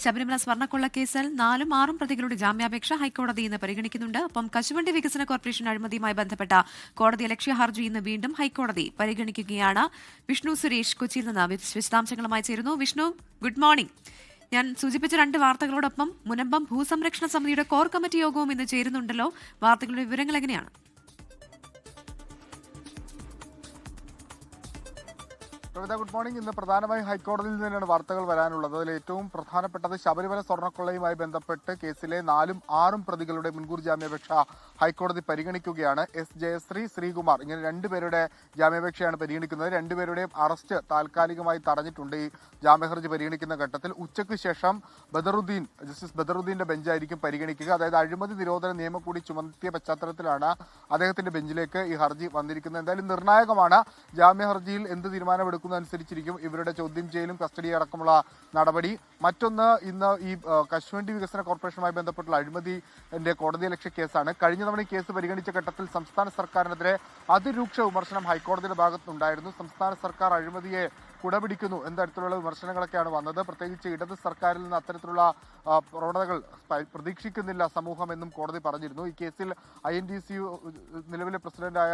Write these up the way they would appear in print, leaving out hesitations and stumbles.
ശബരിമല സ്വർണ്ണക്കൊള്ള കേസിൽ 4ഉം 6ഉം പ്രതികളുടെ ജാമ്യാപേക്ഷ ഹൈക്കോടതി ഇന്ന് പരിഗണിക്കുന്നുണ്ട്. ഒപ്പം കശുവണ്ടി വികസന കോർപ്പറേഷൻ അഴിമതിയുമായി ബന്ധപ്പെട്ട കോടതി ലക്ഷ്യ ഹർജി ഇന്ന് വീണ്ടും ഹൈക്കോടതി പരിഗണിക്കുകയാണ്. വിഷ്ണു സുരേഷ് കൊച്ചിയിൽ നിന്ന് വിശദാംശങ്ങളുമായി ചേരുന്നു. Vishnu, good morning. ഞാൻ സൂചിപ്പിച്ച 2 വാർത്തകളോടൊപ്പം മുനമ്പം ഭൂസംരക്ഷണ സമിതിയുടെ കോർ കമ്മിറ്റി യോഗവും ഇന്ന് ചേരുന്നുണ്ടല്ലോ. വാർത്തകളുടെ വിവരങ്ങൾ എങ്ങനെയാണ്? Good morning. ഇന്ന് പ്രധാനമായും ഹൈക്കോടതിയിൽ നിന്നാണ് വാർത്തകൾ വരാനുള്ളത്. അതിൽ ഏറ്റവും പ്രധാനപ്പെട്ടത് ശബരിമല സ്വർണ്ണക്കൊള്ളയുമായി ബന്ധപ്പെട്ട് കേസിലെ 4ഉം 6ഉം പ്രതികളുടെ മുൻകൂർ ജാമ്യാപേക്ഷ ഹൈക്കോടതി പരിഗണിക്കുകയാണ്. എസ് ജയശ്രീ, ശ്രീകുമാർ ഇങ്ങനെ 2 പേരുടെ ജാമ്യാപേക്ഷയാണ് പരിഗണിക്കുന്നത്. 2 പേരുടെയും അറസ്റ്റ് താൽക്കാലികമായി തടഞ്ഞിട്ടുണ്ട്. ഈ ജാമ്യഹർജി പരിഗണിക്കുന്ന ഘട്ടത്തിൽ ഉച്ചയ്ക്ക് ശേഷം ജസ്റ്റിസ് ബദറുദ്ദീന്റെ ബെഞ്ചായിരിക്കും പരിഗണിക്കുക. അതായത് അഴിമതി നിരോധന നിയമം കൂടി ചുമത്തിയ പശ്ചാത്തലത്തിലാണ് അദ്ദേഹത്തിന്റെ ബെഞ്ചിലേക്ക് ഈ ഹർജി വന്നിരിക്കുന്നത്. എന്തായാലും നിർണായകമാണ്. ജാമ്യഹർജിയിൽ എന്ത് തീരുമാനമെടുക്കും അനുസരിച്ചിരിക്കും ഇവരുടെ ചോദ്യം ചെയ്യലും കസ്റ്റഡി അടക്കമുള്ള നടപടി. മറ്റൊന്ന്, ഇന്ന് ഈ കശുവണ്ടി വികസന കോർപ്പറേഷനുമായി ബന്ധപ്പെട്ടുള്ള അഴിമതിന്റെ കോടതിയലക്ഷ്യ കേസാണ്. കഴിഞ്ഞ തവണ ഈ കേസ് പരിഗണിച്ച ഘട്ടത്തിൽ സംസ്ഥാന സർക്കാരിനെതിരെ അതിരൂക്ഷ വിമർശനം ഹൈക്കോടതിയുടെ ഭാഗത്തുനിന്നുണ്ടായിരുന്നു. സംസ്ഥാന സർക്കാർ അഴിമതിയെ കുടപിടിക്കുന്നു എന്ന തരത്തിലുള്ള വിമർശനങ്ങളൊക്കെയാണ് വന്നത്. പ്രത്യേകിച്ച് ഇടത് സർക്കാരിൽ നിന്ന് അത്തരത്തിലുള്ള പ്രവണതകൾ പ്രതീക്ഷിക്കുന്നില്ല സമൂഹം എന്നും കോടതി പറഞ്ഞിരുന്നു. ഈ കേസിൽ INTCU നിലവിലെ പ്രസിഡന്റായ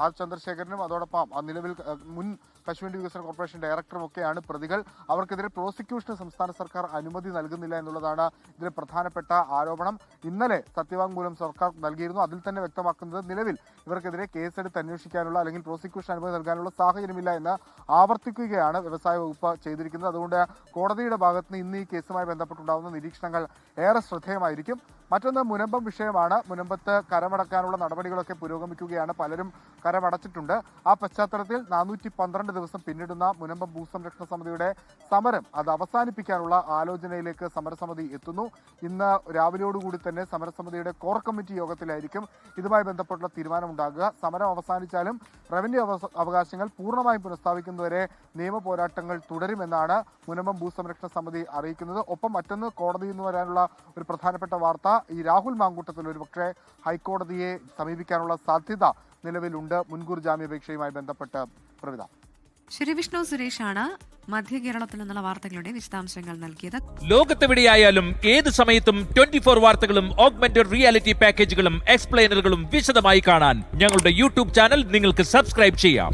ആർ ചന്ദ്രശേഖരനും അതോടൊപ്പം നിലവിൽ മുൻ കശുവണ്ടി വികസന കോർപ്പറേഷൻ ഡയറക്ടറും ഒക്കെയാണ് പ്രതികൾ. അവർക്കെതിരെ പ്രോസിക്യൂഷന് സംസ്ഥാന സർക്കാർ അനുമതി നൽകുന്നില്ല എന്നുള്ളതാണ് ഇതിലെ പ്രധാനപ്പെട്ട ആരോപണം. ഇന്നലെ സത്യവാങ്മൂലം സർക്കാർ നൽകിയിരുന്നു. അതിൽ തന്നെ വ്യക്തമാക്കുന്നത് നിലവിൽ ഇവർക്കെതിരെ കേസെടുത്ത് അന്വേഷിക്കാനുള്ള അല്ലെങ്കിൽ പ്രോസിക്യൂഷൻ അനുമതി നൽകാനുള്ള സാഹചര്യമില്ല എന്ന് ആവർത്തിക്കുകയാണ് വ്യവസായ വകുപ്പ് ചെയ്തിരിക്കുന്നത്. അതുകൊണ്ട് കോടതിയുടെ ഭാഗത്തുനിന്ന് ഇന്ന് ഈ കേസുമായി ബന്ധപ്പെട്ടുണ്ടാകുന്ന നിരീക്ഷണങ്ങൾ ഏറെ ശ്രദ്ധേയമായിരിക്കും. മറ്റൊന്ന് മുനമ്പം വിഷയമാണ്. മുനമ്പത്ത് കരമടക്കാനുള്ള നടപടികളൊക്കെ പുരോഗമിക്കുകയാണ്. പലരും കരമടച്ചിട്ടുണ്ട്. ആ പശ്ചാത്തലത്തിൽ 412 ദിവസം പിന്നിടുന്ന മുനമ്പം ഭൂസംരക്ഷണ സമിതിയുടെ സമരം അത് അവസാനിപ്പിക്കാനുള്ള ആലോചനയിലേക്ക് സമരസമിതി എത്തുന്നു. ഇന്ന് രാവിലെയോടുകൂടി തന്നെ സമരസമിതിയുടെ കോർ കമ്മിറ്റി യോഗത്തിലായിരിക്കും ഇതുമായി ബന്ധപ്പെട്ടുള്ള തീരുമാനമുണ്ടാകുക. സമരം അവസാനിച്ചാലും റവന്യൂ അവകാശങ്ങൾ പൂർണ്ണമായും പുനഃസ്ഥാപിക്കുന്നതുവരെ നിയമ പോരാട്ടങ്ങൾ തുടരുമെന്നാണ് മുനമ്പം ഭൂസംരക്ഷണ സമിതി അറിയിക്കുന്നത്. ഒപ്പം മറ്റൊന്ന്, കോടതിയിൽ നിന്ന് വരാനുള്ള ഒരു പ്രധാനപ്പെട്ട വാർത്ത, ഈ രാഹുൽ മാങ്കൂട്ടത്തിൽ ഒരുപക്ഷെ ഹൈക്കോടതിയെ സമീപിക്കാനുള്ള സാധ്യത നിലവിലുണ്ട് മുൻകൂർ ജാമ്യാപേക്ഷയുമായി ബന്ധപ്പെട്ട്. പ്രവിധ. ശരി, വിഷ്ണു സുരേഷാണ് മധ്യ കേരളത്തിൽ നിന്നുള്ള വാർത്തകളുടെ വിശദാംശങ്ങൾ നൽകിയത്. ലോകത്തെവിടെയായാലും ഏത് സമയത്തും 24 വാർത്തകളും ഓഗ്മെന്റഡ് റിയാലിറ്റി പാക്കേജുകളും എക്സ്പ്ലെയിനറുകളും വിശദമായി കാണാൻ ഞങ്ങളുടെ യൂട്യൂബ് ചാനൽ നിങ്ങൾക്ക് സബ്സ്ക്രൈബ് ചെയ്യാം.